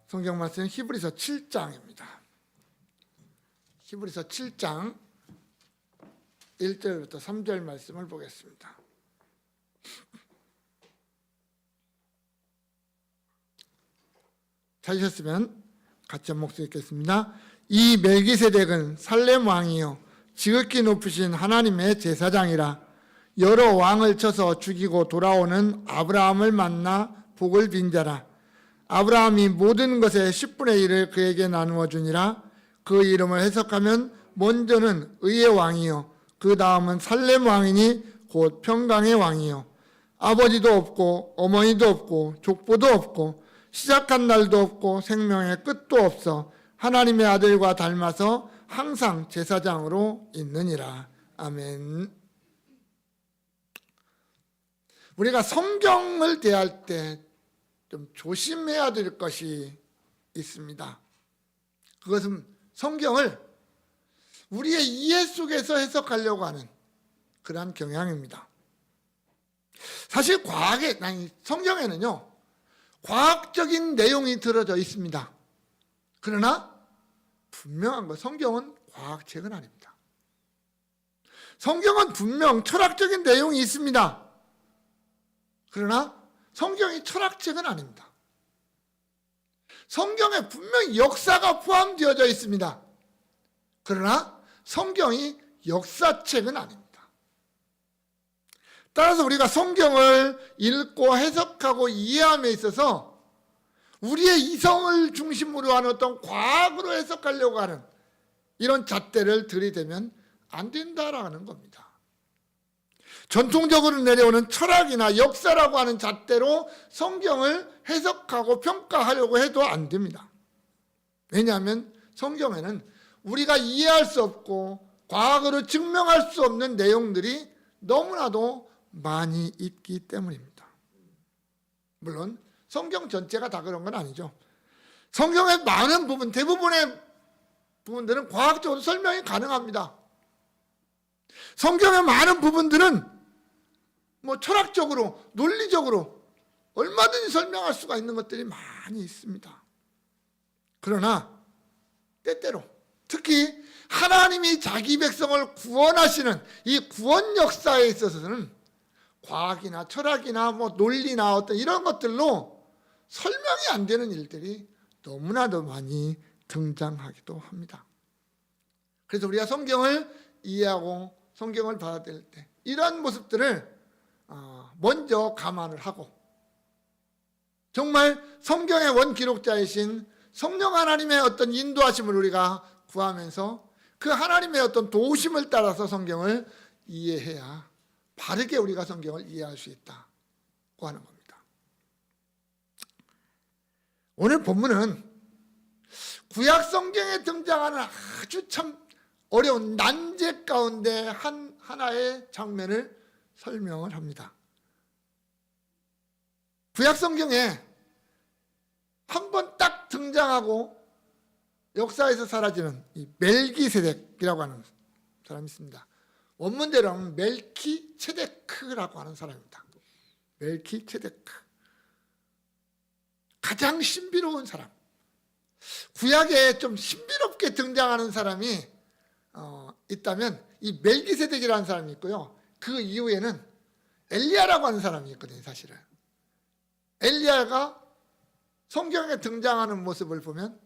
성경 말씀은 히브리서 7장입니다. 히브리서 7장 1절부터 3절 말씀을 보겠습니다. 찾으셨으면 같이 한 목소리 읽겠습니다. 이 멜기세덱은 살렘 왕이요 지극히 높으신 하나님의 제사장이라. 여러 왕을 쳐서 죽이고 돌아오는 아브라함을 만나 복을 빈 자라. 아브라함이 모든 것의 10분의 1을 그에게 나누어 주니라. 그 이름을 해석하면 먼저는 의의 왕이요 그 다음은 살렘 왕이니 곧 평강의 왕이요 아버지도 없고 어머니도 없고 족보도 없고 시작한 날도 없고 생명의 끝도 없어 하나님의 아들과 닮아서 항상 제사장으로 있느니라. 아멘. 우리가 성경을 대할 때 좀 조심해야 될 것이 있습니다. 그것은 성경을 우리의 이해 속에서 해석하려고 하는 그러한 경향입니다. 사실 성경에는요 과학적인 내용이 들어져 있습니다. 그러나 분명한 것, 성경은 과학책은 아닙니다. 성경은 분명 철학적인 내용이 있습니다. 그러나 성경이 철학책은 아닙니다. 성경에 분명히 역사가 포함되어져 있습니다. 그러나 성경이 역사책은 아닙니다. 따라서 우리가 성경을 읽고 해석하고 이해함에 있어서 우리의 이성을 중심으로 하는 어떤 과학으로 해석하려고 하는 이런 잣대를 들이대면 안 된다라는 겁니다. 전통적으로 내려오는 철학이나 역사라고 하는 잣대로 성경을 해석하고 평가하려고 해도 안 됩니다. 왜냐하면 성경에는 우리가 이해할 수 없고 과학으로 증명할 수 없는 내용들이 너무나도 많이 있기 때문입니다. 물론 성경 전체가 다 그런 건 아니죠. 성경의 많은 부분, 대부분의 부분들은 과학적으로 설명이 가능합니다. 성경의 많은 부분들은 철학적으로, 논리적으로 얼마든지 설명할 수가 있는 것들이 많이 있습니다. 그러나 때때로 특히 하나님이 자기 백성을 구원하시는 이 구원 역사에 있어서는 과학이나 철학이나 논리나 어떤 이런 것들로 설명이 안 되는 일들이 너무나도 많이 등장하기도 합니다. 그래서 우리가 성경을 이해하고 성경을 받아들일 때 이런 모습들을 먼저 감안을 하고 정말 성경의 원기록자이신 성령 하나님의 어떤 인도하심을 우리가 구하면서 그 하나님의 어떤 도우심을 따라서 성경을 이해해야 바르게 우리가 성경을 이해할 수 있다고 하는 겁니다. 오늘 본문은 구약 성경에 등장하는 아주 참 어려운 난제 가운데 하나의 장면을 설명을 합니다. 구약 성경에 한 번 딱 등장하고 역사에서 사라지는 이 멜기세덱이라고 하는 사람이 있습니다. 원문대로 하면 멜키체데크라고 하는 사람입니다. 멜키체데크. 가장 신비로운 사람. 구약에 좀 신비롭게 등장하는 사람이 있다면 이 멜기세덱이라는 사람이 있고요. 그 이후에는 엘리야라고 하는 사람이 있거든요. 사실은 엘리야가 성경에 등장하는 모습을 보면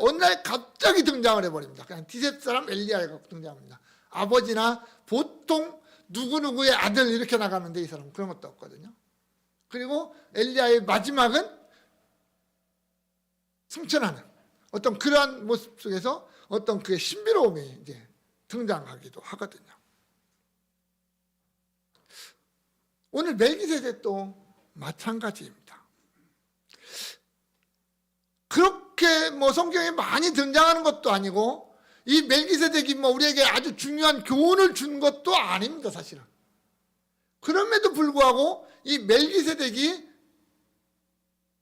어느 날 갑자기 등장을 해버립니다. 그냥 디셋 사람 엘리야가 등장합니다. 아버지나 보통 누구누구의 아들 이렇게 나가는데 이 사람은 그런 것도 없거든요. 그리고 엘리야의 마지막은 승천하는 어떤 그러한 모습 속에서 어떤 그의 신비로움이 이제 등장하기도 하거든요. 오늘 멜기세덱도 마찬가지입니다. 그렇게 성경에 많이 등장하는 것도 아니고 이 멜기세덱이 우리에게 아주 중요한 교훈을 준 것도 아닙니다. 사실은. 그럼에도 불구하고 이 멜기세덱이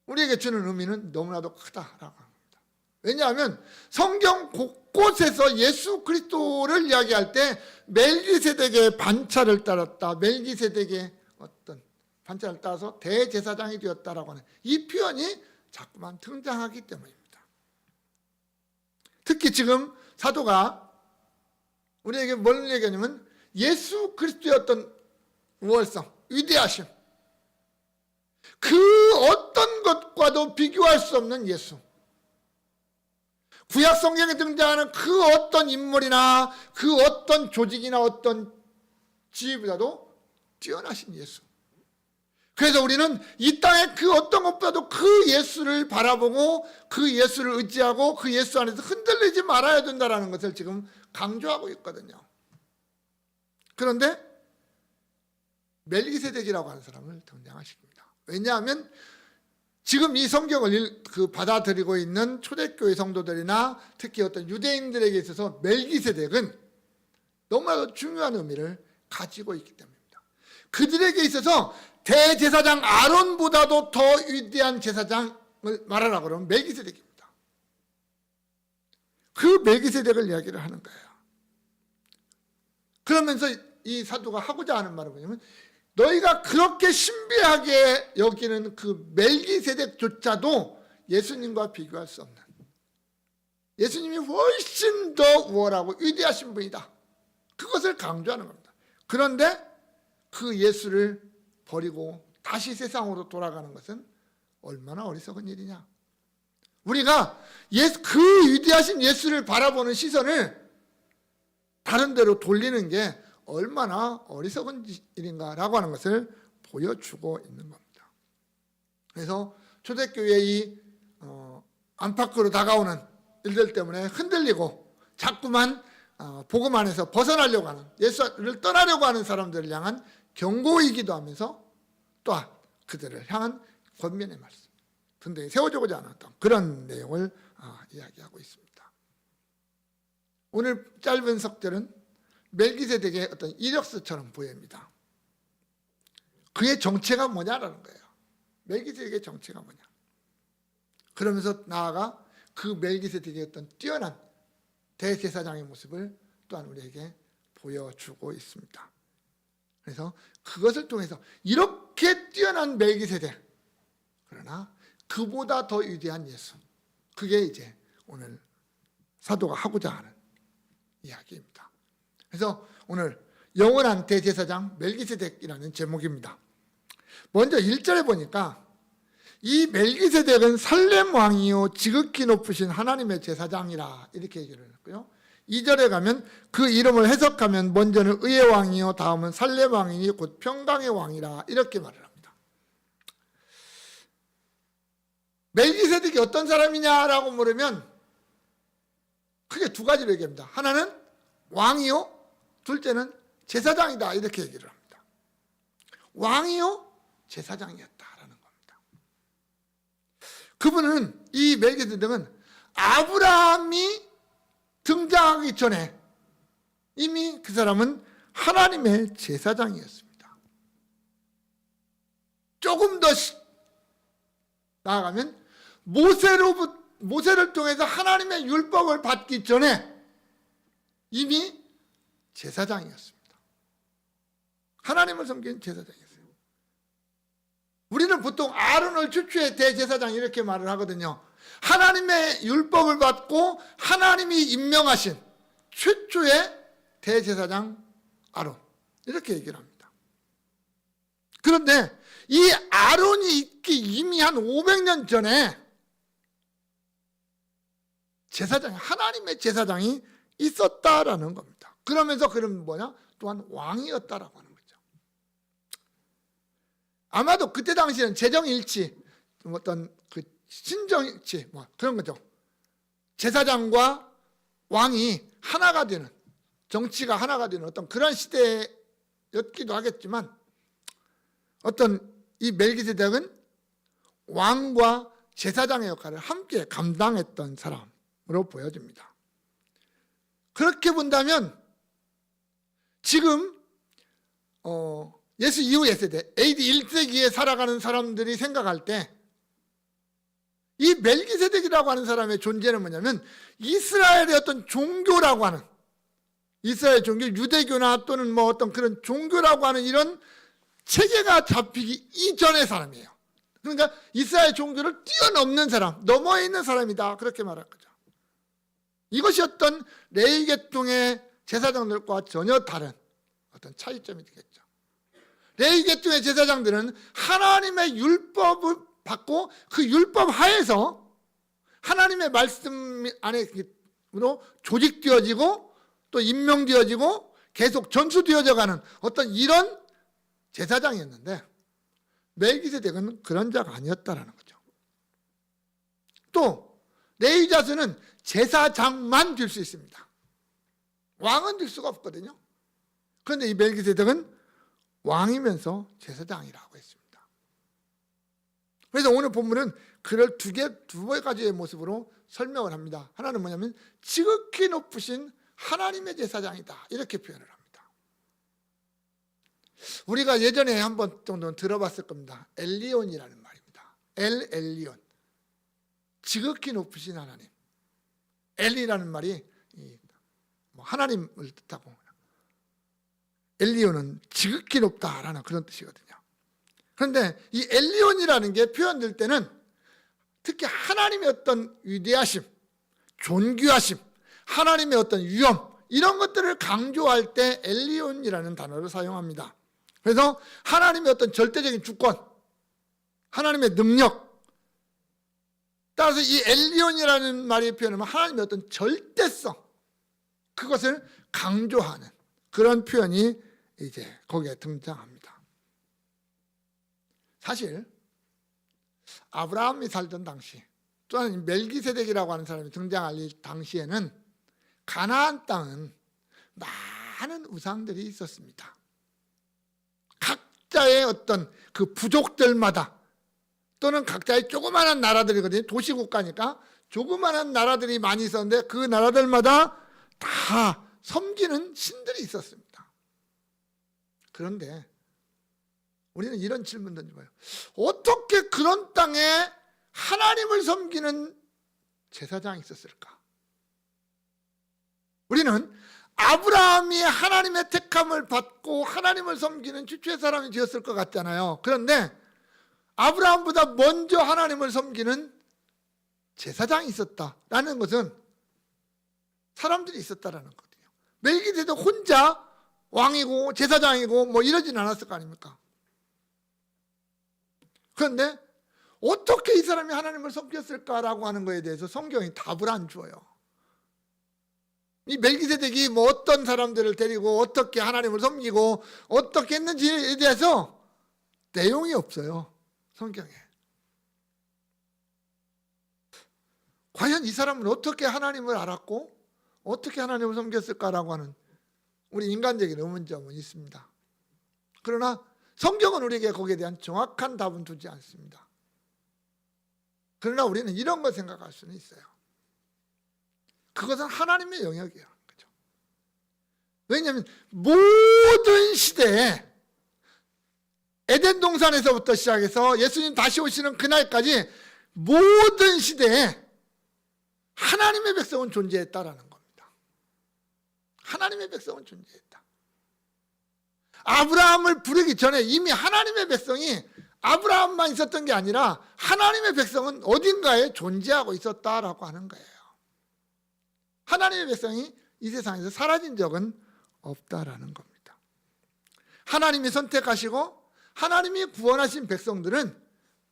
우리에게 주는 의미는 너무나도 크다라고 합니다. 왜냐하면 성경 곳곳에서 예수 그리스도를 이야기할 때 멜기세덱의 반차를 따랐다, 멜기세덱의 어떤 반차를 따라서 대제사장이 되었다라고 하는 이 표현이 자꾸만 등장하기 때문입니다. 특히 지금 사도가 우리에게 뭘 얘기하냐면 예수 그리스도의 어떤 우월성, 위대하심, 그 어떤 것과도 비교할 수 없는 예수, 구약 성경에 등장하는 그 어떤 인물이나 그 어떤 조직이나 어떤 지위보다도 뛰어나신 예수. 그래서 우리는 이 땅의 그 어떤 것보다도 그 예수를 바라보고 그 예수를 의지하고 그 예수 안에서 흔들리지 말아야 된다는 것을 지금 강조하고 있거든요. 그런데 멜기세덱이라고 하는 사람을 등장하십니다. 왜냐하면 지금 이 성경을 받아들이고 있는 초대교회 성도들이나 특히 어떤 유대인들에게 있어서 멜기세덱은 너무나도 중요한 의미를 가지고 있기 때문입니다. 그들에게 있어서 대제사장 아론보다도 더 위대한 제사장을 말하라고 그러면 멜기세덱입니다. 그 멜기세덱을 이야기를 하는 거예요. 그러면서 이 사도가 하고자 하는 말은 뭐냐면 너희가 그렇게 신비하게 여기는 그 멜기세덱조차도 예수님과 비교할 수 없는, 예수님이 훨씬 더 우월하고 위대하신 분이다, 그것을 강조하는 겁니다. 그런데 그 예수를 버리고 다시 세상으로 돌아가는 것은 얼마나 어리석은 일이냐. 우리가 그 위대하신 예수를 바라보는 시선을 다른 데로 돌리는 게 얼마나 어리석은 일인가라고 하는 것을 보여주고 있는 겁니다. 그래서 초대교회의 안팎으로 다가오는 일들 때문에 흔들리고 자꾸만 복음 안에서 벗어나려고 하는, 예수를 떠나려고 하는 사람들을 향한 경고이기도 하면서 또한 그들을 향한 권면의 말씀, 든든히 세워주고자 하는 그런 내용을 이야기하고 있습니다. 오늘 짧은 석절은 멜기세덱의 어떤 이력서처럼 보입니다. 그의 정체가 뭐냐라는 거예요. 멜기세덱의 정체가 뭐냐. 그러면서 나아가 그 멜기세덱의 어떤 뛰어난 대제사장의 모습을 또한 우리에게 보여주고 있습니다. 그래서 그것을 통해서 이렇게 뛰어난 멜기세덱, 그러나 그보다 더 위대한 예수, 그게 이제 오늘 사도가 하고자 하는 이야기입니다. 그래서 오늘 영원한 대제사장 멜기세덱이라는 제목입니다. 먼저 1절에 보니까 이 멜기세덱은 살렘 왕이요 지극히 높으신 하나님의 제사장이라 이렇게 얘기를 했고요. 2절에 가면 그 이름을 해석하면 먼저는 의의 왕이요 다음은 살렘 왕이니 곧 평강의 왕이라 이렇게 말을 합니다. 멜기세덱이 어떤 사람이냐라고 물으면 크게 두 가지로 얘기합니다. 하나는 왕이요, 둘째는 제사장이다 이렇게 얘기를 합니다. 왕이요 제사장이었다라는 겁니다. 그분은, 이 멜기세덱은 아브라함이 등장하기 전에 이미 그 사람은 하나님의 제사장이었습니다. 조금 더 나아가면 모세를 통해서 하나님의 율법을 받기 전에 이미 제사장이었습니다. 하나님을 섬기는 제사장이었어요. 우리는 보통 아론을 최초의 대제사장 이렇게 말을 하거든요. 하나님의 율법을 받고 하나님이 임명하신 최초의 대제사장 아론, 이렇게 얘기를 합니다. 그런데 이 아론이 있기 이미 한 500년 전에 제사장이, 하나님의 제사장이 있었다라는 겁니다. 그러면서 그는 뭐냐? 또한 왕이었다라고 하는 거죠. 아마도 그때 당시에는 재정일치, 어떤 그 신정일치, 뭐 그런 거죠. 제사장과 왕이 하나가 되는, 정치가 하나가 되는 어떤 그런 시대였기도 하겠지만, 어떤 이 멜기세덱은 왕과 제사장의 역할을 함께 감당했던 사람으로 보여집니다. 그렇게 본다면 지금 예수 이후의 세대, AD 1세기에 살아가는 사람들이 생각할 때 이 멜기세덱이라고 하는 사람의 존재는 뭐냐면 이스라엘의 어떤 종교라고 하는, 이스라엘 종교, 유대교나 또는 뭐 어떤 그런 종교라고 하는 이런 체계가 잡히기 이전의 사람이에요. 그러니까 이스라엘 종교를 뛰어넘는 사람, 넘어 있는 사람이다, 그렇게 말할 거죠. 이것이 어떤 레위 계통의 제사장들과 전혀 다른 어떤 차이점이 되겠죠. 레위 계통의 제사장들은 하나님의 율법을 받고 그 율법 하에서 하나님의 말씀 안에로 조직되어지고 또 임명되어지고 계속 전수되어져 가는 어떤 이런 제사장이었는데, 멜기세덱은 그런 자가 아니었다라는 거죠. 또 레위 자손은 제사장만 될 수 있습니다. 왕은 될 수가 없거든요. 그런데 이 멜기세덱은 왕이면서 제사장이라고 했습니다. 그래서 오늘 본문은 그를 두 가지의 모습으로 설명을 합니다. 하나는 뭐냐면 지극히 높으신 하나님의 제사장이다, 이렇게 표현을 합니다. 우리가 예전에 한번 정도는 들어봤을 겁니다. 엘리온이라는 말입니다. 엘리온, 지극히 높으신 하나님. 엘리라는 말이 하나님을 뜻하고, 엘리온은 지극히 높다라는 그런 뜻이거든요. 그런데 이 엘리온이라는 게 표현될 때는 특히 하나님의 어떤 위대하심, 존귀하심, 하나님의 어떤 위엄, 이런 것들을 강조할 때 엘리온이라는 단어를 사용합니다. 그래서 하나님의 어떤 절대적인 주권, 하나님의 능력, 따라서 이 엘리온이라는 말이 표현하면 하나님의 어떤 절대성, 그것을 강조하는 그런 표현이 이제 거기에 등장합니다. 사실 아브라함이 살던 당시, 또한 멜기세덱이라고 하는 사람이 등장할 당시에는 가나안 땅은 많은 우상들이 있었습니다. 각자의 어떤 그 부족들마다, 또는 각자의 조그마한 나라들이거든요. 도시국가니까 조그마한 나라들이 많이 있었는데 그 나라들마다 다 섬기는 신들이 있었습니다. 그런데 우리는 이런 질문 던져봐요. 어떻게 그런 땅에 하나님을 섬기는 제사장이 있었을까? 우리는 아브라함이 하나님의 택함을 받고 하나님을 섬기는 최초의 사람이 되었을 것 같잖아요. 그런데 아브라함보다 먼저 하나님을 섬기는 제사장이 있었다라는 것은 사람들이 있었다라는 거거든요. 멜기세덱 혼자 왕이고 제사장이고 뭐 이러진 않았을 거 아닙니까? 그런데 어떻게 이 사람이 하나님을 섬겼을까라고 하는 거에 대해서 성경이 답을 안 줘요. 이 멜기세덱이 뭐 어떤 사람들을 데리고 어떻게 하나님을 섬기고 어떻게 했는지에 대해서 내용이 없어요, 성경에. 과연 이 사람은 어떻게 하나님을 알았고 어떻게 하나님을 섬겼을까라고 하는 우리 인간적인 의문점은 있습니다. 그러나 성경은 우리에게 거기에 대한 정확한 답은 두지 않습니다. 그러나 우리는 이런 걸 생각할 수는 있어요. 그것은 하나님의 영역이에요. 그렇죠? 왜냐하면 모든 시대에 에덴 동산에서부터 시작해서 예수님 다시 오시는 그날까지 모든 시대에 하나님의 백성은 존재했다라는 겁니다. 하나님의 백성은 존재했다. 아브라함을 부르기 전에 이미 하나님의 백성이 아브라함만 있었던 게 아니라 하나님의 백성은 어딘가에 존재하고 있었다라고 하는 거예요. 하나님의 백성이 이 세상에서 사라진 적은 없다라는 겁니다. 하나님이 선택하시고 하나님이 구원하신 백성들은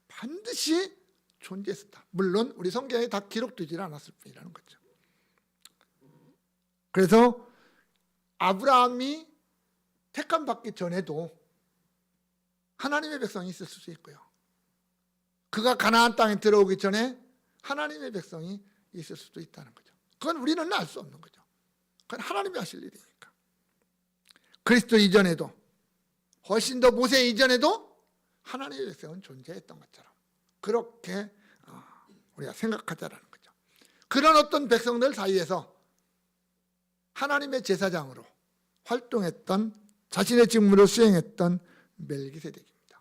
반드시 존재했다. 물론 우리 성경에 다 기록되지 않았을 뿐이라는 거죠. 그래서 아브라함이 택함 받기 전에도 하나님의 백성이 있을 수 있고요. 그가 가나안 땅에 들어오기 전에 하나님의 백성이 있을 수도 있다는 거죠. 그건 우리는 알 수 없는 거죠. 그건 하나님이 하실 일이니까. 그리스도 이전에도, 훨씬 더 모세 이전에도 하나님의 백성은 존재했던 것처럼 그렇게 우리가 생각하자라는 거죠. 그런 어떤 백성들 사이에서 하나님의 제사장으로 활동했던, 자신의 직무를 수행했던 멜기세덱입니다.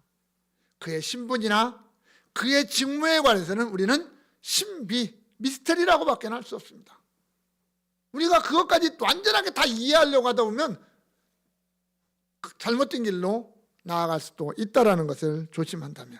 그의 신분이나 그의 직무에 관해서는 우리는 신비, 미스터리라고밖에 할 수 없습니다. 우리가 그것까지 완전하게 다 이해하려고 하다 보면 잘못된 길로 나아갈 수도 있다는 것을 조심한다면,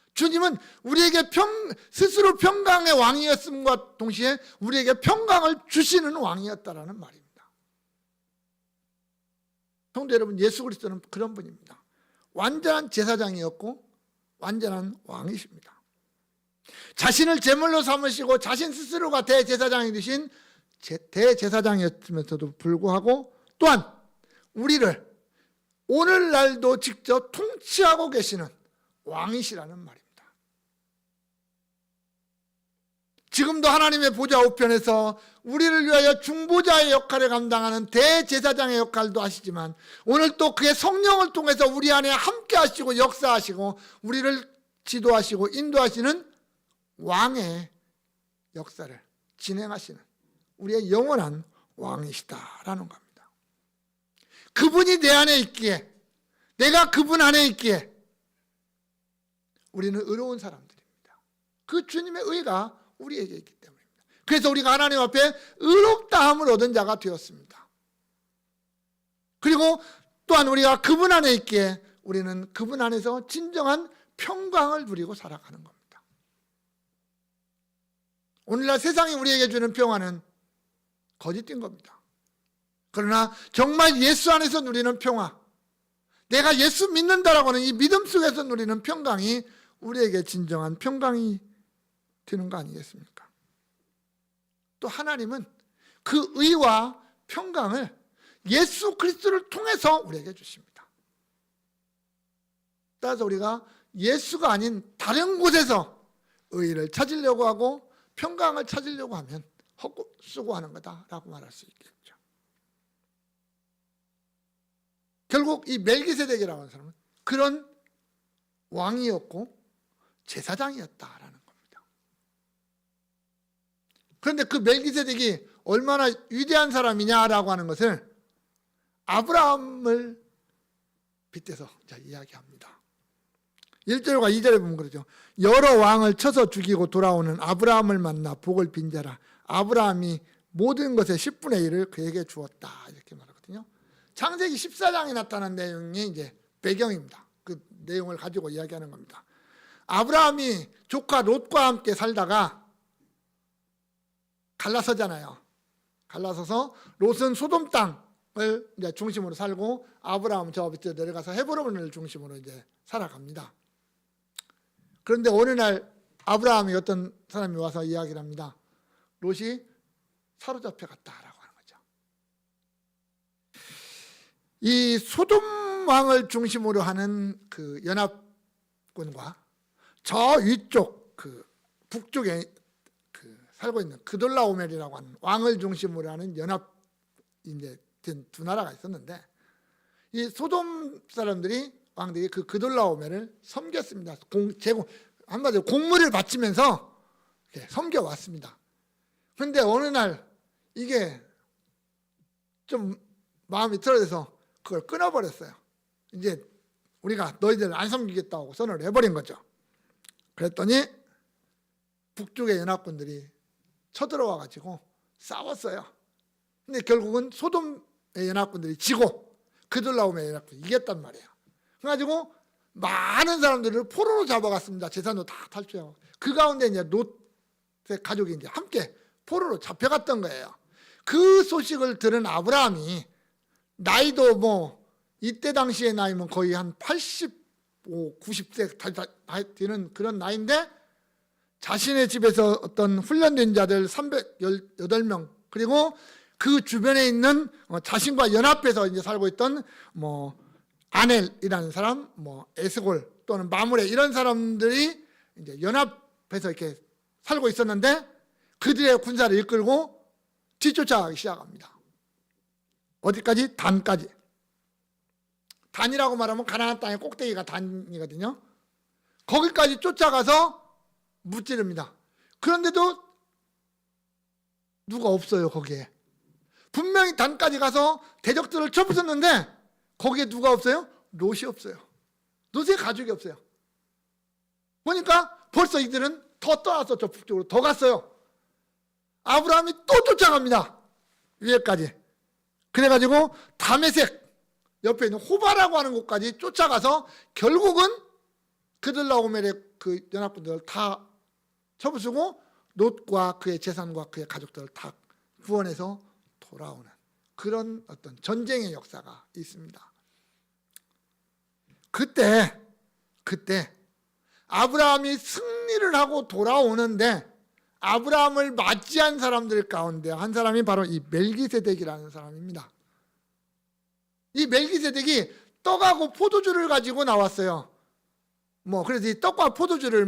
주님은 우리에게 스스로 평강의 왕이었음과 동시에 우리에게 평강을 주시는 왕이었다라는 말입니다. 성도 여러분, 예수 그리스도는 그런 분입니다. 완전한 제사장이었고 완전한 왕이십니다. 자신을 제물로 삼으시고 자신 스스로가 대제사장이 되신 대제사장이었으면서도 불구하고 또한 우리를 오늘날도 직접 통치하고 계시는 왕이시라는 말입니다. 지금도 하나님의 보좌 우편에서 우리를 위하여 중보자의 역할을 감당하는 대제사장의 역할도 하시지만 오늘 또 그의 성령을 통해서 우리 안에 함께 하시고 역사하시고 우리를 지도하시고 인도하시는 왕의 역사를 진행하시는 우리의 영원한 왕이시다라는 겁니다. 그분이 내 안에 있기에, 내가 그분 안에 있기에 우리는 의로운 사람들입니다. 그 주님의 의가 우리에게 있기 때문입니다. 그래서 우리가 하나님 앞에 의롭다함을 얻은 자가 되었습니다. 그리고 또한 우리가 그분 안에 있기에 우리는 그분 안에서 진정한 평강을 누리고 살아가는 겁니다. 오늘날 세상이 우리에게 주는 평화는 거짓된 겁니다. 그러나 정말 예수 안에서 누리는 평화, 내가 예수 믿는다라고 하는 이 믿음 속에서 누리는 평강이 우리에게 진정한 평강이 되는 거 아니겠습니까? 또 하나님은 그 의와 평강을 예수 그리스도를 통해서 우리에게 주십니다. 따라서 우리가 예수가 아닌 다른 곳에서 의를 찾으려고 하고 평강을 찾으려고 하면 헛수고하는 거다라고 말할 수 있겠죠. 결국 이 멜기세덱이라고 하는 사람은 그런 왕이었고 제사장이었다라는 겁니다. 그런데 그 멜기세덱이 얼마나 위대한 사람이냐라고 하는 것을 아브라함을 빗대서 이야기합니다. 1절과 2절에 보면 그러죠. 여러 왕을 쳐서 죽이고 돌아오는 아브라함을 만나 복을 빈 자라. 아브라함이 모든 것의 10분의 1을 그에게 주었다. 이렇게 말하거든요. 창세기 14장에 나타난 내용이 이제 배경입니다. 그 내용을 가지고 이야기하는 겁니다. 아브라함이 조카 롯과 함께 살다가 갈라서잖아요. 갈라서서 롯은 소돔 땅을 이제 중심으로 살고 아브라함은 저 밑에 내려가서 헤브론을 중심으로 이제 살아갑니다. 그런데 어느 날 아브라함이 어떤 사람이 와서 이야기를 합니다. 롯이 사로잡혀 갔다라고 하는 거죠. 이 소돔 왕을 중심으로 하는 그 연합군과 저 위쪽 그 북쪽에 그 살고 있는 그돌라오멜이라고 하는 왕을 중심으로 하는 연합 이제 된 두 나라가 있었는데 이 소돔 사람들이 왕들이 그 그돌라오멜을 섬겼습니다. 한마디로 공물을 바치면서 섬겨왔습니다. 그런데 어느 날 이게 좀 마음이 틀어져서 그걸 끊어버렸어요. 이제 우리가 너희들을 안 섬기겠다고 선언을 해버린 거죠. 그랬더니 북쪽의 연합군들이 쳐들어와가지고 싸웠어요. 근데 결국은 소돔의 연합군들이 지고 그돌라오멜 연합군이 이겼단 말이에요. 그래가지고 많은 사람들을 포로로 잡아갔습니다. 재산도 다 탈취하고. 그 가운데 이제 롯의 가족이 이제 함께 포로로 잡혀갔던 거예요. 그 소식을 들은 아브라함이 나이도 뭐 이때 당시의 나이면 거의 한 85, 90세 되는 그런 나이인데 자신의 집에서 어떤 훈련된 자들 318명 그리고 그 주변에 있는 자신과 연합해서 이제 살고 있던 뭐 아넬이라는 사람, 뭐 에스골 또는 마므레 이런 사람들이 이제 연합해서 이렇게 살고 있었는데 그들의 군사를 이끌고 뒤쫓아가기 시작합니다. 어디까지? 단까지. 단이라고 말하면 가나안 땅의 꼭대기가 단이거든요. 거기까지 쫓아가서 무찌릅니다. 그런데도 누가 없어요, 거기에. 분명히 단까지 가서 대적들을 쳐부쉈는데 거기에 누가 없어요? 롯이 없어요. 롯의 가족이 없어요. 보니까 벌써 이들은 더 떠나서 저 북쪽으로 더 갔어요. 아브라함이 또 쫓아갑니다. 위에까지. 그래가지고 다메섹 옆에 있는 호바라고 하는 곳까지 쫓아가서 결국은 그들라오멜의 그 연합군들을 다 접어주고 롯과 그의 재산과 그의 가족들을 다 구원해서 돌아오는 그런 어떤 전쟁의 역사가 있습니다. 그때 아브라함이 승리를 하고 돌아오는데 아브라함을 맞이한 사람들 가운데 한 사람이 바로 이 멜기세덱이라는 사람입니다. 이 멜기세덱이 떡하고 포도주를 가지고 나왔어요. 그래서 이 떡과 포도주를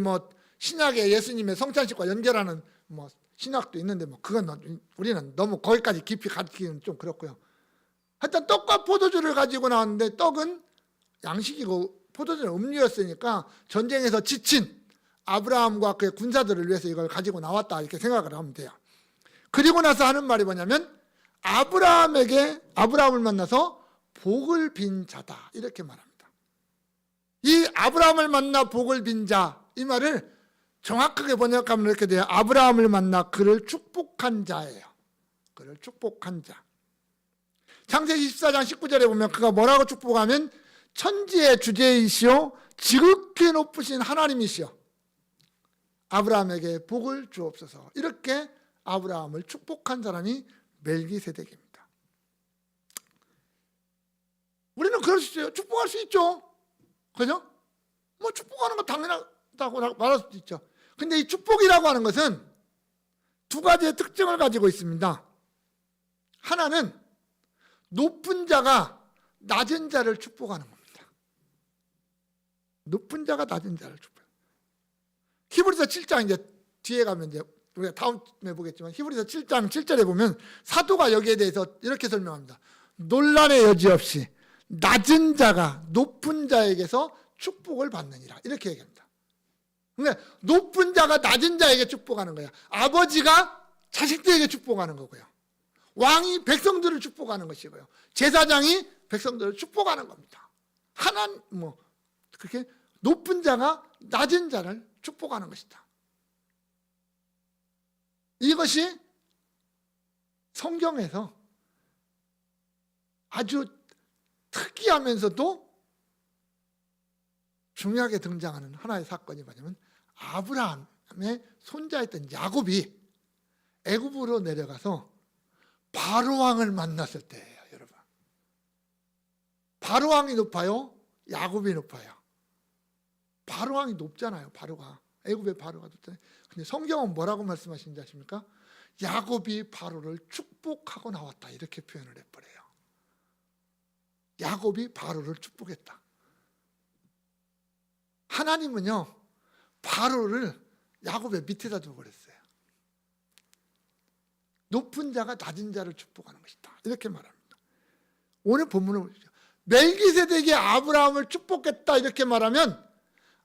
신약의 예수님의 성찬식과 연결하는 신학도 있는데 그건 우리는 너무 거기까지 깊이 가기는 좀 그렇고요. 하여튼 떡과 포도주를 가지고 나왔는데 떡은 양식이고 포도주는 음료였으니까 전쟁에서 지친 아브라함과 그의 군사들을 위해서 이걸 가지고 나왔다 이렇게 생각을 하면 돼요. 그리고 나서 하는 말이 뭐냐면 아브라함을 만나서 복을 빈 자다 이렇게 말합니다. 이 아브라함을 만나 복을 빈 자 이 말을 정확하게 번역하면 이렇게 돼요. 아브라함을 만나 그를 축복한 자예요. 그를 축복한 자. 창세기 24장 19절에 보면 그가 뭐라고 축복하면 천지의 주제이시오 지극히 높으신 하나님이시오 아브라함에게 복을 주옵소서. 이렇게 아브라함을 축복한 사람이 멜기세덱입니다. 우리는 그럴 수 있어요. 축복할 수 있죠. 그죠? 축복하는 거 당연하다고 말할 수도 있죠. 근데 이 축복이라고 하는 것은 두 가지의 특징을 가지고 있습니다. 하나는 높은 자가 낮은 자를 축복하는 겁니다. 높은 자가 낮은 자를 축복해요. 히브리서 7장 이제 뒤에 가면 이제 우리가 다음에 보겠지만 히브리서 7장 7절에 보면 사도가 여기에 대해서 이렇게 설명합니다. 논란의 여지 없이 낮은 자가 높은 자에게서 축복을 받느니라 이렇게 얘기합니다. 그러니까 높은 자가 낮은 자에게 축복하는 거야. 아버지가 자식들에게 축복하는 거고요. 왕이 백성들을 축복하는 것이고요. 제사장이 백성들을 축복하는 겁니다. 그렇게 높은 자가 낮은 자를 축복하는 것이다. 이것이 성경에서 아주 특이하면서도 중요하게 등장하는 하나의 사건이 뭐냐면 아브라함의 손자였던 야곱이 애굽으로 내려가서 바로왕을 만났을 때예요. 여러분, 바로왕이 높아요? 야곱이 높아요? 바로왕이 높잖아요. 바로가 애굽의 바로가 높잖아요. 근데 성경은 뭐라고 말씀하시는지 아십니까? 야곱이 바로를 축복하고 나왔다 이렇게 표현을 해버려요. 야곱이 바로를 축복했다. 하나님은요 바로를 야곱의 밑에다 두어버렸어요. 높은 자가 낮은 자를 축복하는 것이다 이렇게 말합니다. 오늘 본문을 보십시오. 멜기세덱이 아브라함을 축복했다 이렇게 말하면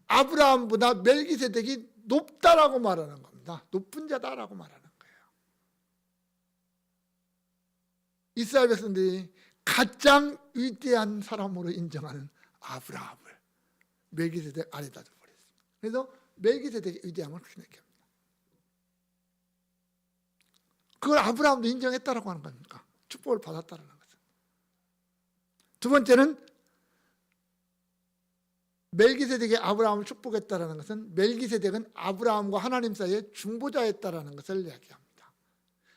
아브라함보다 멜기세덱이 높다라고 말하는 겁니다. 높은 자다라고 말하는 거예요. 이스라엘 백성들이 가장 위대한 사람으로 인정하는 아브라함을 멜기세덱 아래다 둬버렸습니다. 그래서 멜기세덱의 위대함을 그렇게 느낍니다. 그걸 아브라함도 인정했다라고 하는 겁니까? 축복을 받았다라는 것은. 두 번째는 멜기세덱이 아브라함을 축복했다라는 것은 멜기세덱은 아브라함과 하나님 사이에 중보자였다라는 것을 이야기합니다.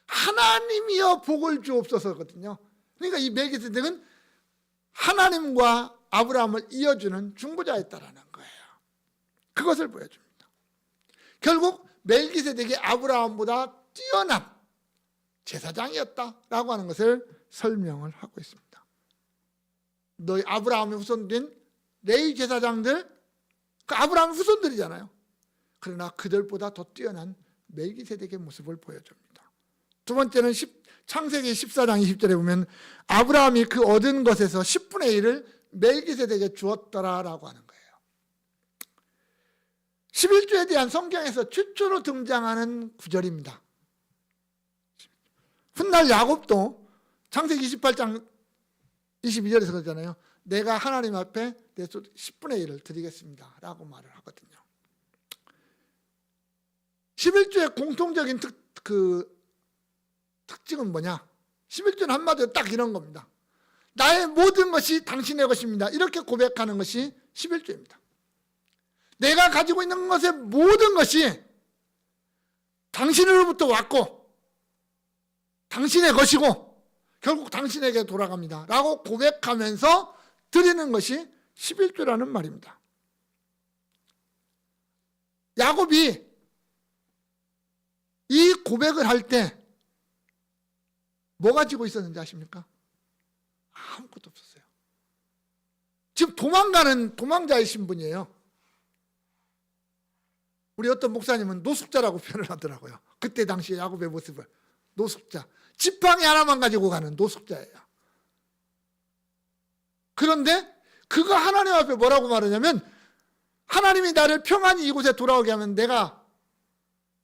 하나님이여 복을 주옵소서거든요. 그러니까 이 멜기세덱은 하나님과 아브라함을 이어주는 중보자였다라는 거예요. 그것을 보여줍니다. 결국 멜기세덱이 아브라함보다 뛰어난 제사장이었다라고 하는 것을 설명을 하고 있습니다. 너희 아브라함의 후손된 레위 제사장들, 그 아브라함의 후손들이잖아요. 그러나 그들보다 더 뛰어난 멜기세덱의 모습을 보여줍니다. 두 번째는 창세기 14장 20절에 보면 아브라함이 그 얻은 것에서 10분의 1을 멜기세덱에 주었더라라고 하는 거예요. 11조에 대한 성경에서 최초로 등장하는 구절입니다. 훗날 야곱도 창세기 28장 22절에서 그러잖아요. 내가 하나님 앞에 내 10분의 1을 드리겠습니다 라고 말을 하거든요. 11조의 공통적인 특징은 뭐냐? 11조는 한마디로 딱 이런 겁니다. 나의 모든 것이 당신의 것입니다. 이렇게 고백하는 것이 11조입니다. 내가 가지고 있는 것의 모든 것이 당신으로부터 왔고 당신의 것이고 결국 당신에게 돌아갑니다 라고 고백하면서 드리는 것이 11조라는 말입니다. 야곱이 이 고백을 할 때 뭐 가지고 있었는지 아십니까? 아무것도 없었어요. 지금 도망가는 도망자이신 분이에요. 우리 어떤 목사님은 노숙자라고 표현을 하더라고요. 그때 당시 야곱의 모습을. 노숙자. 지팡이 하나만 가지고 가는 노숙자예요. 그런데 그가 하나님 앞에 뭐라고 말하냐면 하나님이 나를 평안히 이곳에 돌아오게 하면 내가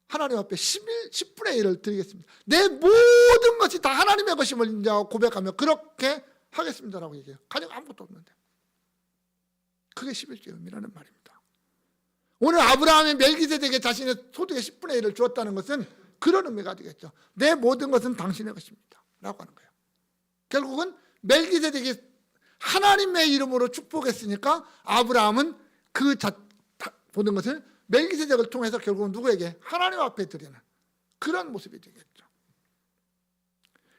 하나님 앞에 10분의 1을 드리겠습니다. 내 모든 것이 다 하나님의 것임을 인정하고 고백하며 그렇게 하겠습니다라고 얘기해요. 가지고 아무것도 없는데. 그게 11조의 의미라는 말입니다. 오늘 아브라함이 멜기세덱에게 자신의 소득의 10분의 1을 주었다는 것은 그런 의미가 되겠죠. 내 모든 것은 당신의 것입니다 라고 하는 거예요. 결국은 멜기세덱이 하나님의 이름으로 축복했으니까 아브라함은 그 모든 것을 멜기세덱을 통해서 결국은 누구에게? 하나님 앞에 드리는 그런 모습이 되겠죠.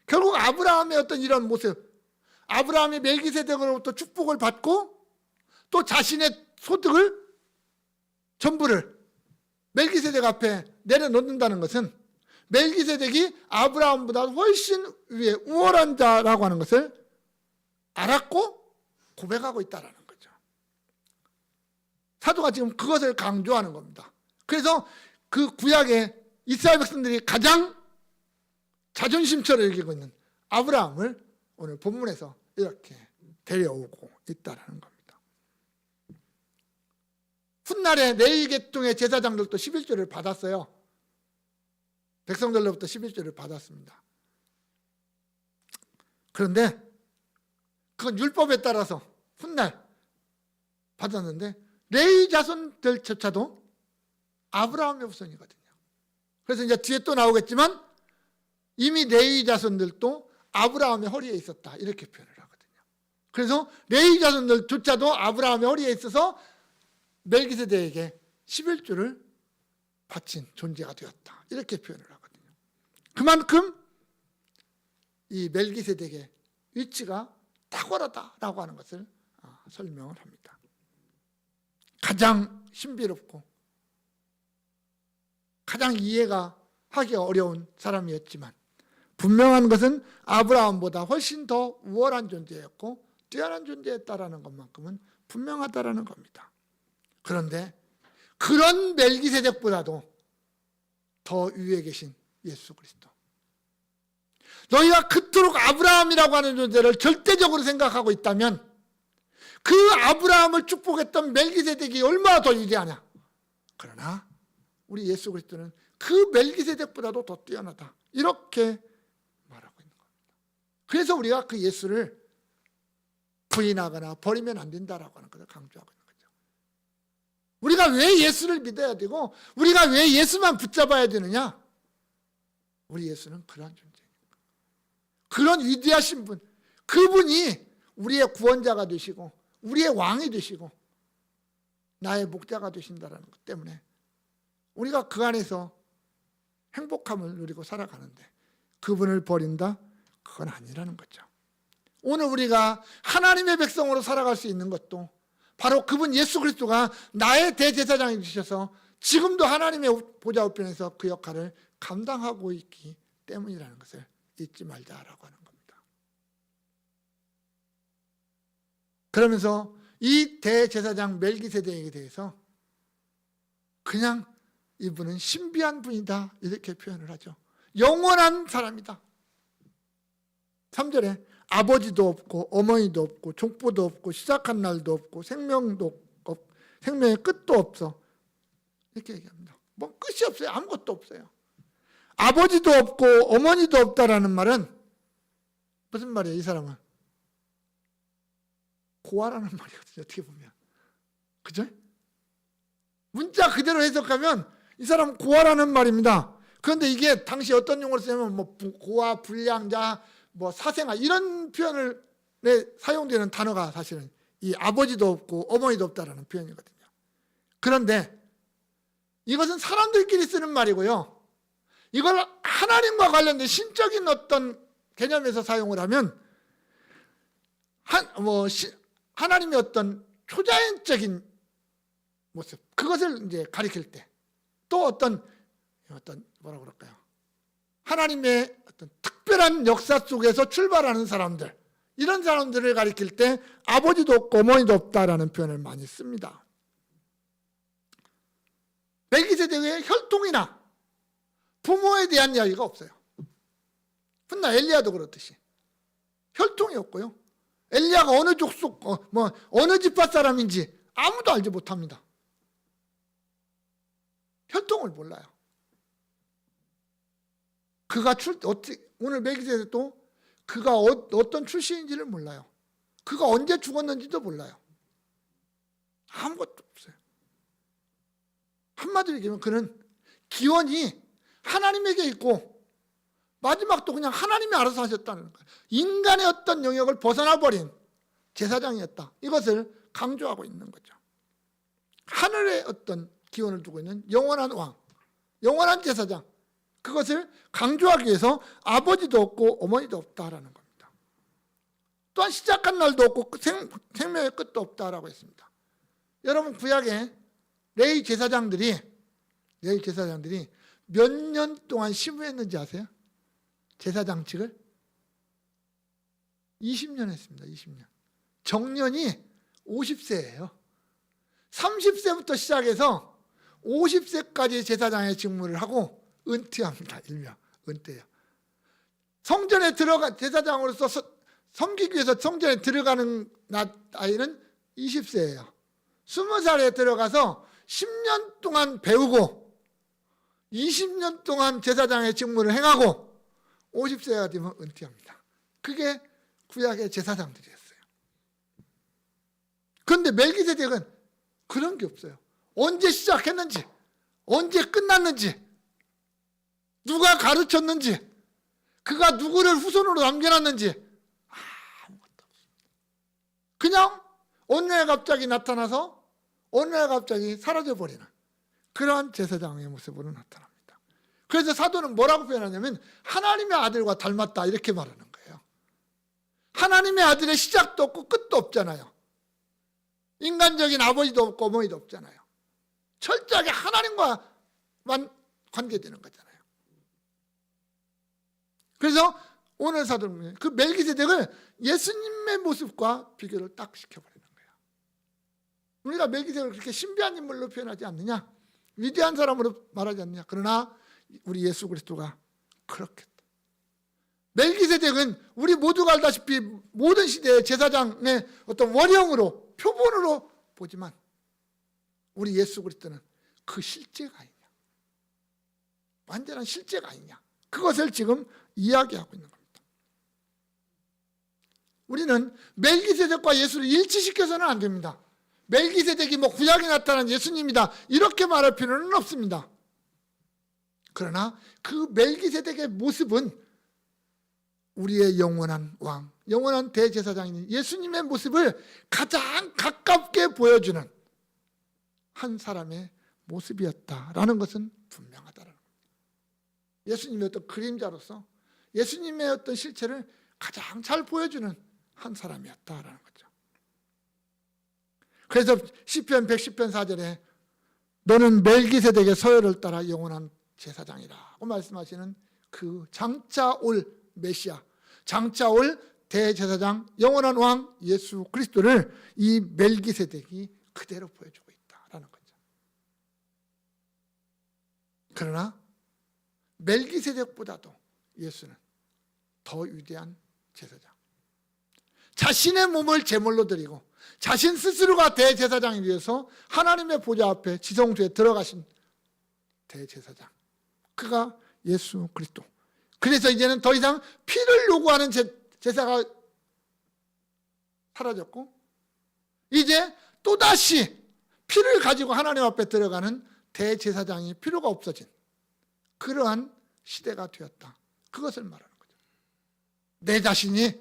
결국 아브라함의 어떤 이런 모습, 아브라함이 멜기세덱으로부터 축복을 받고 또 자신의 소득을 전부를 멜기세덱 앞에 내려놓는다는 것은 멜기세덱이 아브라함보다 훨씬 위에 우월한 자라고 하는 것을 알았고 고백하고 있다는 거죠. 사도가 지금 그것을 강조하는 겁니다. 그래서 그 구약의 이스라엘 백성들이 가장 자존심처럼 여기고 있는 아브라함을 오늘 본문에서 이렇게 데려오고 있다는 겁니다. 훗날에 레위 계통의 제사장들도 11조를 받았어요. 백성들로부터 11조를 받았습니다. 그런데 그건 율법에 따라서 훗날 받았는데 레위 자손들조차도 아브라함의 후손이거든요. 그래서 이제 뒤에 또 나오겠지만 이미 레위 자손들도 아브라함의 허리에 있었다 이렇게 표현을 하거든요. 그래서 레위 자손들조차도 아브라함의 허리에 있어서 멜기세덱에게 11조를 바친 존재가 되었다 이렇게 표현을 하거든요. 그만큼 이 멜기세덱의 위치가 탁월하다라고 하는 것을 설명을 합니다. 가장 신비롭고 가장 이해가 하기 어려운 사람이었지만 분명한 것은 아브라함보다 훨씬 더 우월한 존재였고 뛰어난 존재였다라는 것만큼은 분명하다라는 겁니다. 그런데 그런 멜기세덱보다도 더 위에 계신 예수 그리스도, 너희가 그토록 아브라함이라고 하는 존재를 절대적으로 생각하고 있다면 그 아브라함을 축복했던 멜기세덱이 얼마나 더 위대하냐. 그러나 우리 예수 그리스도는 그 멜기세덱보다도 더 뛰어나다 이렇게 말하고 있는 겁니다. 그래서 우리가 그 예수를 부인하거나 버리면 안 된다라고 하는 것을 강조하고 있는 거죠. 우리가 왜 예수를 믿어야 되고 우리가 왜 예수만 붙잡아야 되느냐. 우리 예수는 그러한 존재입니다. 그런 위대하신 분, 그분이 우리의 구원자가 되시고 우리의 왕이 되시고 나의 목자가 되신다는 것 때문에 우리가 그 안에서 행복함을 누리고 살아가는데 그분을 버린다? 그건 아니라는 거죠. 오늘 우리가 하나님의 백성으로 살아갈 수 있는 것도 바로 그분 예수 그리스도가 나의 대제사장이 되셔서 지금도 하나님의 보좌 우편에서 그 역할을 감당하고 있기 때문이라는 것을 잊지 말자라고 하는 겁니다. 그러면서 이 대제사장 멜기세덱에 대해서 그냥 이분은 신비한 분이다 이렇게 표현을 하죠. 영원한 사람이다. 3절에 아버지도 없고 어머니도 없고 족보도 없고 시작한 날도 없고 생명도 없고 생명의 끝도 없어 이렇게 얘기합니다. 뭐 끝이 없어요. 아무것도 없어요. 아버지도 없고 어머니도 없다라는 말은 무슨 말이에요? 이 사람은 고아라는 말이거든요. 어떻게 보면 그죠? 문자 그대로 해석하면 이 사람은 고아라는 말입니다. 그런데 이게 당시 어떤 용어를 쓰냐면 뭐 고아, 불량자, 뭐 사생아 이런 표현을 사용되는 단어가 사실은 이 아버지도 없고 어머니도 없다라는 표현이거든요. 그런데 이것은 사람들끼리 쓰는 말이고요. 이걸 하나님과 관련된 신적인 어떤 개념에서 사용을 하면 하나님의 어떤 초자연적인 모습, 그것을 이제 가리킬 때, 또 어떤 뭐라 그럴까요? 하나님의 어떤 특별한 역사 속에서 출발하는 사람들, 이런 사람들을 가리킬 때 아버지도 없고 어머니도 없다라는 표현을 많이 씁니다. 멜기세덱의 혈통이나 부모에 대한 이야기가 없어요. 훗날 엘리야도 그렇듯이 혈통이 없고요. 엘리야가 어느 족속, 어느 집파 사람인지 아무도 알지 못합니다. 혈통을 몰라요. 그가 오늘 멜기세덱도 그가 어떤 출신인지를 몰라요. 그가 언제 죽었는지도 몰라요. 아무것도 없어요. 한마디로 얘기하면 그는 기원이 하나님에게 있고 마지막도 그냥 하나님이 알아서 하셨다는 거예요. 인간의 어떤 영역을 벗어나 버린 제사장이었다. 이것을 강조하고 있는 거죠. 하늘의 어떤 기원을 두고 있는 영원한 왕, 영원한 제사장, 그것을 강조하기 위해서 아버지도 없고 어머니도 없다라는 겁니다. 또한 시작한 날도 없고 생명의 끝도 없다라고 했습니다. 여러분, 구약에 레위 제사장들이 몇 년 동안 시무했는지 아세요? 제사장직을 20년 했습니다. 20년. 정년이 50세예요. 30세부터 시작해서 50세까지 제사장의 직무를 하고 은퇴합니다. 일명 은퇴요. 성전에 제사장으로서 섬기기 위해서 성전에 들어가는 나이는 20세예요. 20살에 들어가서 10년 동안 배우고 20년 동안 제사장의 직무를 행하고 50세가 되면 은퇴합니다. 그게 구약의 제사장들이었어요. 그런데 멜기세덱은 그런 게 없어요. 언제 시작했는지, 언제 끝났는지, 누가 가르쳤는지, 그가 누구를 후손으로 남겨놨는지 아무것도 없습니다. 그냥 어느 날 갑자기 나타나서 어느 날 갑자기 사라져버리는 그러한 제사장의 모습으로 나타납니다. 그래서 사도는 뭐라고 표현하냐면 하나님의 아들과 닮았다, 이렇게 말하는 거예요. 하나님의 아들의 시작도 없고 끝도 없잖아요. 인간적인 아버지도 없고 어머니도 없잖아요. 철저하게 하나님과만 관계되는 거잖아요. 그래서 오늘 사도는 그 멜기세덱을 예수님의 모습과 비교를 딱 시켜버리는 거예요. 우리가 멜기세덱을 그렇게 신비한 인물로 표현하지 않느냐, 위대한 사람으로 말하지 않느냐. 그러나 우리 예수 그리스도가 그렇게, 멜기세덱은 우리 모두가 알다시피 모든 시대의 제사장의 어떤 원형으로, 표본으로 보지만 우리 예수 그리스도는 그 실제가 아니냐, 완전한 실제가 아니냐, 그것을 지금 이야기하고 있는 겁니다. 우리는 멜기세덱과 예수를 일치시켜서는 안 됩니다. 멜기세덱이 구약에 나타난 예수님이다, 이렇게 말할 필요는 없습니다. 그러나 그 멜기세덱의 모습은 우리의 영원한 왕, 영원한 대제사장인 예수님의 모습을 가장 가깝게 보여주는 한 사람의 모습이었다라는 것은 분명하다라는 겁니다. 예수님의 어떤 그림자로서 예수님의 어떤 실체를 가장 잘 보여주는 한 사람이었다라는 거죠. 그래서 시편 110편 4절에 너는 멜기세덱의 서열을 따라 영원한 제사장이라고 말씀하시는 그 장차 올 메시아, 장차 올 대제사장, 영원한 왕 예수 그리스도를 이 멜기세덱이 그대로 보여주고 있다라는 거죠. 그러나 멜기세덱보다도 예수는 더 위대한 제사장, 자신의 몸을 제물로 드리고 자신 스스로가 대제사장이 되어서 하나님의 보좌 앞에 지성소에 들어가신 대제사장, 그가 예수 그리스도. 그래서 이제는 더 이상 피를 요구하는 제사가 사라졌고 이제 또다시 피를 가지고 하나님 앞에 들어가는 대제사장이 필요가 없어진 그러한 시대가 되었다, 그것을 말하는 거죠. 내 자신이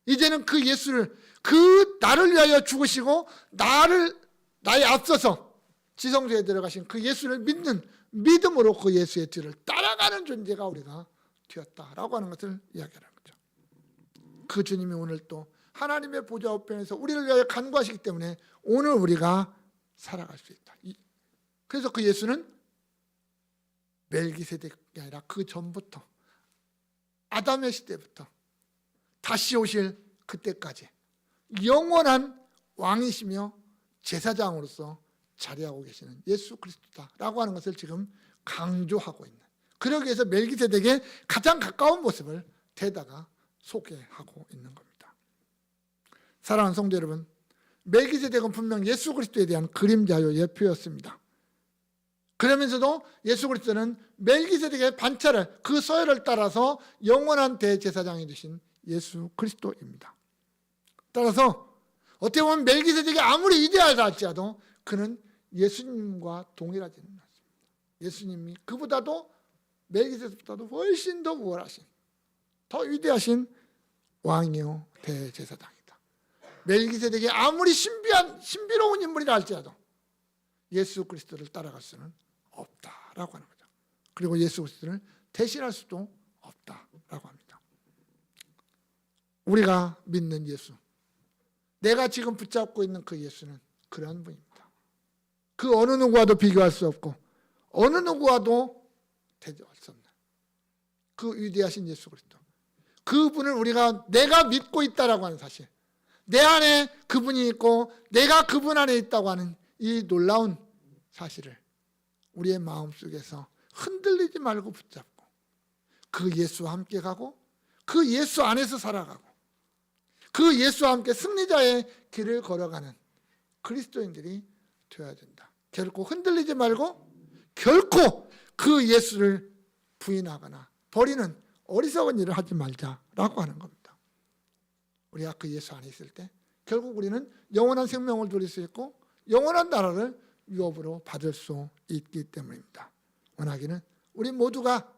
이제는 그 예수를, 그 나를 위하여 죽으시고 나에 앞서서 지성소에 들어가신 그 예수를 믿는 믿음으로 그 예수의 뒤를 따라가는 존재가 우리가 되었다라고 하는 것을 이야기하는 거죠. 그 주님이 오늘 또 하나님의 보좌 우편에서 우리를 위하여 간구하시기 때문에 오늘 우리가 살아갈 수 있다. 그래서 그 예수는 멜기세덱이 아니라 그 전부터 아담의 시대부터 다시 오실 그때까지 영원한 왕이시며 제사장으로서 자리하고 계시는 예수 그리스도다라고 하는 것을 지금 강조하고 있는, 그러기 위해서 멜기세덱의 가장 가까운 모습을 대다가 소개하고 있는 겁니다. 사랑하는 성도 여러분, 멜기세덱은 분명 예수 그리스도에 대한 그림자요 예표였습니다. 그러면서도 예수 그리스도는 멜기세덱의 반차를, 그 서열을 따라서 영원한 대제사장이 되신 예수 그리스도입니다. 따라서 어떻게 보면 멜기세덱이 아무리 위대하다 할지라도 그는 예수님과 동일하지는 않습니다. 예수님이 그보다도 멜기세덱보다도 훨씬 더 우월하신, 더 위대하신 왕이요 대제사장이다. 멜기세덱이 아무리 신비로운 인물이라 할지라도 예수 그리스도를 따라갈 수는 없다라고 하는 거죠. 그리고 예수 그리스도를 대신할 수도 없다라고 합니다. 우리가 믿는 예수, 내가 지금 붙잡고 있는 그 예수는 그런 분입니다. 그 어느 누구와도 비교할 수 없고 어느 누구와도 대조할 수 없는 그 위대하신 예수 그리스도, 그분을 내가 믿고 있다라고 하는 사실, 내 안에 그분이 있고 내가 그분 안에 있다고 하는 이 놀라운 사실을 우리의 마음속에서 흔들리지 말고 붙잡고 그 예수와 함께 가고 그 예수 안에서 살아가고 그 예수와 함께 승리자의 길을 걸어가는 그리스도인들이 되어야 된다. 결코 흔들리지 말고 결코 그 예수를 부인하거나 버리는 어리석은 일을 하지 말자라고 하는 겁니다. 우리가 그 예수 안에 있을 때 결국 우리는 영원한 생명을 누릴 수 있고 영원한 나라를 유업으로 받을 수 있기 때문입니다. 원하기는 우리 모두가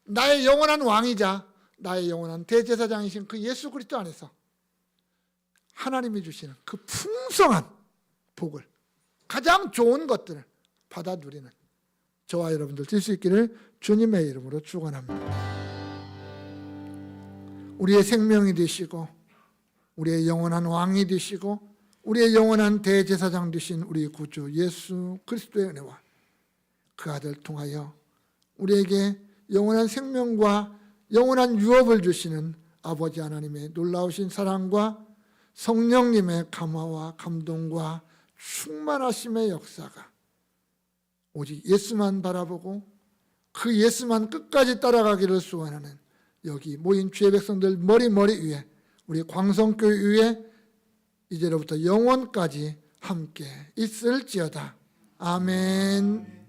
나의 영원한 왕이자 나의 영원한 대제사장이신 그 예수 그리스도 안에서 하나님이 주시는 그 풍성한 복을, 가장 좋은 것들을 받아 누리는 저와 여러분들 될 수 있기를 주님의 이름으로 축원합니다. 우리의 생명이 되시고 우리의 영원한 왕이 되시고 우리의 영원한 대제사장 되신 우리 구주 예수 그리스도의 은혜와 그 아들 통하여 우리에게 영원한 생명과 영원한 유업을 주시는 아버지 하나님의 놀라우신 사랑과 성령님의 감화와 감동과 충만하심의 역사가 오직 예수만 바라보고 그 예수만 끝까지 따라가기를 소원하는 여기 모인 주의 백성들 머리 위에 우리 광성교회 위에 이제로부터 영원까지 함께 있을지어다. 아멘.